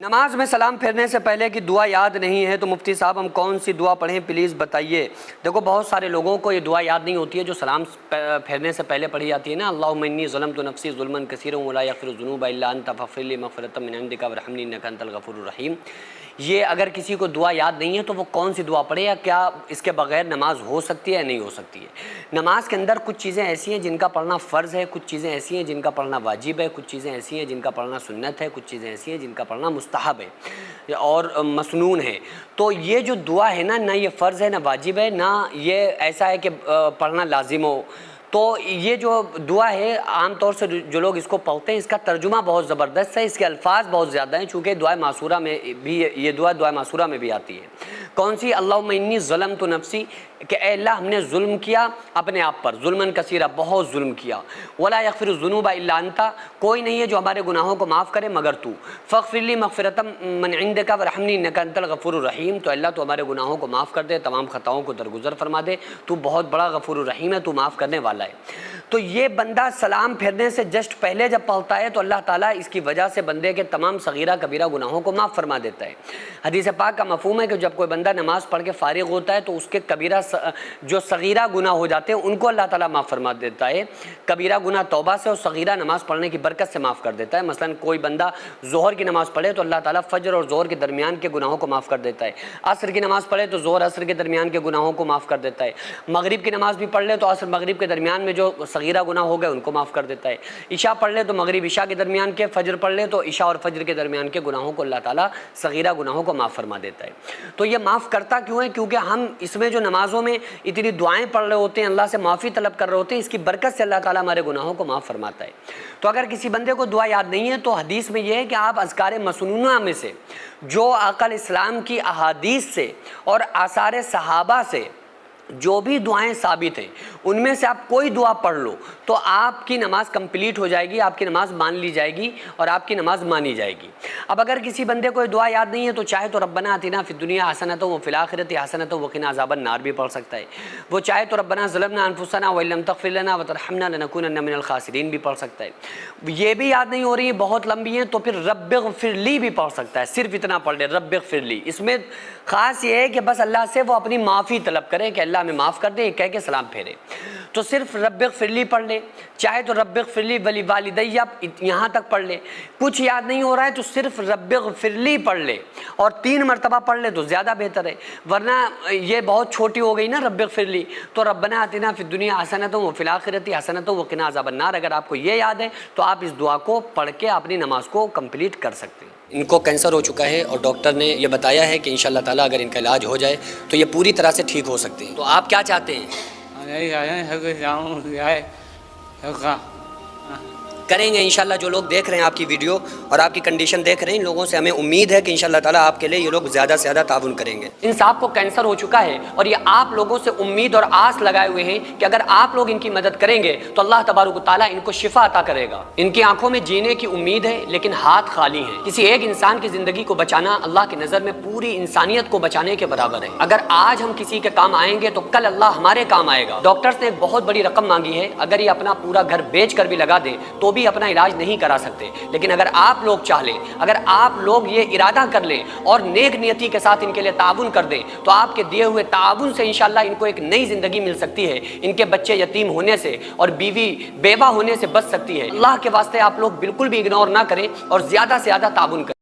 نماز میں سلام پھیرنے سے پہلے کی دعا یاد نہیں ہے تو مفتی صاحب ہم کون سی دعا پڑھیں پلیز بتائیے۔ دیکھو بہت سارے لوگوں کو یہ دعا یاد نہیں ہوتی ہے جو سلام پھیرنے سے پہلے پڑھی جاتی ہے نا، اللہم انی ظلمت نفسی ظلما کثیرا ولا یغفر الذنوب الا انت فاغفر لی مغفرۃ من عندک وارحمنی انک انت الغفور الرحیم۔ یہ اگر کسی کو دعا یاد نہیں ہے تو وہ کون سی دعا پڑھے، یا کیا اس کے بغیر نماز ہو سکتی ہے یا نہیں ہو سکتی ہے؟ نماز کے اندر کچھ چیزیں ایسی ہیں جن کا پڑھنا فرض ہے، کچھ چیزیں ایسی ہیں جن کا پڑھنا واجب ہے، کچھ چیزیں ایسی ہیں جن کا پڑھنا سنت ہے، کچھ چیزیں ایسی ہیں جن کا پڑھنا مستحب ہے اور مسنون ہے۔ تو یہ جو دعا ہے نا، نہ یہ فرض ہے، نہ واجب ہے، نہ یہ ایسا ہے کہ پڑھنا لازم ہو۔ تو یہ جو دعا ہے عام طور سے جو لوگ اس کو پڑھتے ہیں اس کا ترجمہ بہت زبردست ہے، اس کے الفاظ بہت زیادہ ہیں، چونکہ دعا معصورہ میں بھی یہ دعا معصورہ میں بھی آتی ہے۔ کون سی؟ اللہم انی ظلمت نفسی، کہ اے اللہ ہم نے ظلم کیا اپنے آپ پر، ظلمن کثیرا، بہت ظلم کیا، ولا یغفر الذنوب الا انت، کوئی نہیں ہے جو ہمارے گناہوں کو معاف کرے مگر تو، فاغفر لی مغفرۃ من عندک وارحمنی انک انت الغفور الرحیم، تو اللہ تو ہمارے گناہوں کو معاف کر دے، تمام خطاؤں کو درگزر فرما دے، تو بہت بڑا غفور الرحیم ہے، تو معاف کرنے والا ہے۔ تو یہ بندہ سلام پھیرنے سے جسٹ پہلے جب پڑھتا ہے تو اللہ تعالیٰ اس کی وجہ سے بندے کے تمام صغیرہ کبیرہ گناہوں کو معاف فرما دیتا ہے۔ حدیث پاک کا مفہوم ہے کہ جب کوئی بندہ نماز پڑھ کے فارغ ہوتا ہے تو اس کے کبیرہ جو صغیرہ گناہ ہو جاتے ہیں ان کو اللہ تعالیٰ معاف فرما دیتا ہے، کبیرہ گناہ توبہ سے اور صغیرہ نماز پڑھنے کی برکت سے معاف کر دیتا ہے۔ مثلا کوئی بندہ ظہر کی نماز پڑھے تو اللہ تعالیٰ فجر اور ظہر کے درمیان کے گناہوں کو معاف کر دیتا ہے، عصر کی نماز پڑھے تو ظہر عصر کے درمیان کے گناہوں کو معاف کر دیتا ہے، مغرب کی نماز بھی پڑھ لے تو عصر مغرب کے درمیان میں جو صغیرہ گناہ ہو گئے ان کو معاف کر دیتا ہے، عشاء پڑھ لے تو مغرب عشاء کے درمیان کے، فجر پڑھ لے تو عشاء اور فجر کے درمیان کے گناہوں کو اللہ تعالیٰ صغیرہ گناہوں کو معاف فرما دیتا ہے۔ تو یہ معاف کرتا کیوں ہے؟ کیونکہ ہم اس میں جو نمازوں میں اتنی دعائیں پڑھ رہے ہوتے ہیں، اللہ سے معافی طلب کر رہے ہوتے ہیں، اس کی برکت سے اللہ تعالیٰ ہمارے گناہوں کو معاف فرماتا ہے۔ تو اگر کسی بندے کو دعا یاد نہیں ہے تو حدیث میں یہ ہے کہ آپ اذکار مسنونہ میں سے جو آقا اسلام کی احادیث سے اور آثار صحابہ سے جو بھی دعائیں ثابت ہیں ان میں سے آپ کوئی دعا پڑھ لو تو آپ کی نماز کمپلیٹ ہو جائے گی، آپ کی نماز مان لی جائے گی اور آپ کی نماز مانی جائے گی۔ اب اگر کسی بندے کو دعا یاد نہیں ہے تو چاہے تو ربنا آتنا فی الدنیا حسنۃ وفی الآخرۃ حسنۃ وقنا عذاب النار بھی پڑھ سکتا ہے، وہ چاہے تو ربنا ظلمنا انفسنا وان لم تغفر لنا وترحمنا لنکونن من الخاسرین بھی پڑھ سکتا ہے۔ یہ بھی یاد نہیں ہو رہی ہے، بہت لمبی ہیں، تو پھر رب اغفر لی بھی پڑھ سکتا ہے، صرف اتنا پڑھ لے رب اغفر لی۔ اس میں خاص یہ ہے کہ بس اللہ سے وہ اپنی معافی طلب کرے کہ اللہ ہمیں معاف کر دے، یہ کہہ کے سلام پھیرے۔ تو صرف رب اغفر لی پڑھ لے، چاہے تو رب اغفر لی ولی والدی یہاں تک پڑھ لے۔ کچھ یاد نہیں ہو رہا ہے تو صرف رب اغفر لی پڑھ لے اور 3 مرتبہ پڑھ لے تو زیادہ بہتر ہے، ورنہ یہ بہت چھوٹی ہو گئی نا رب اغفر لی۔ تو ربنا آتنا فی الدنیا حسنۃ وفی الآخرۃ حسنۃ وقنا عذاب النار، اگر آپ کو یہ یاد ہے تو آپ اس دعا کو پڑھ کے اپنی نماز کو کمپلیٹ کر سکتے ہیں۔ ان کو کینسر ہو چکا ہے اور ڈاکٹر نے یہ بتایا ہے کہ انشاءاللہ تعالیٰ اگر ان کا علاج ہو جائے تو یہ پوری طرح سے ٹھیک ہو سکتے ہیں۔ تو آپ کیا چاہتے ہیں؟ کریں گے انشاءاللہ۔ جو لوگ دیکھ رہے ہیں آپ کی ویڈیو اور آپ کی کنڈیشن دیکھ رہے ہیں، ان لوگوں سے ہمیں امید ہے کہ انشاءاللہ تعالیٰ آپ کے لیے یہ لوگ زیادہ سے زیادہ تعاون کریں گے۔ ان صاحب کو کینسر ہو چکا ہے اور یہ آپ لوگوں سے امید اور آس لگائے ہوئے ہیں کہ اگر آپ لوگ ان کی مدد کریں گے تو اللہ تبارک و تعالیٰ ان کو شفا عطا کرے گا۔ ان کی آنکھوں میں جینے کی امید ہے لیکن ہاتھ خالی ہیں۔ کسی ایک انسان کی زندگی کو بچانا اللہ کی نظر میں پوری انسانیت کو بچانے کے برابر ہے۔ اگر آج ہم کسی کے کام آئیں گے تو کل اللہ ہمارے کام آئے گا۔ ڈاکٹرز نے ایک بہت بڑی رقم مانگی ہے، اگر یہ اپنا پورا گھر بیچ کر بھی لگا دیں تو بھی اپنا علاج نہیں کرا سکتے، لیکن اگر آپ لوگ چاہ لیں، اگر آپ لوگ یہ ارادہ کر لیں اور نیک نیتی کے ساتھ ان کے لیے تعاون کر دیں تو آپ کے دیے ہوئے تعاون سے انشاءاللہ ان کو ایک نئی زندگی مل سکتی ہے، ان کے بچے یتیم ہونے سے اور بیوی بیوہ ہونے سے بچ سکتی ہے۔ اللہ کے واسطے آپ لوگ بالکل بھی اگنور نہ کریں اور زیادہ سے زیادہ تعاون کریں۔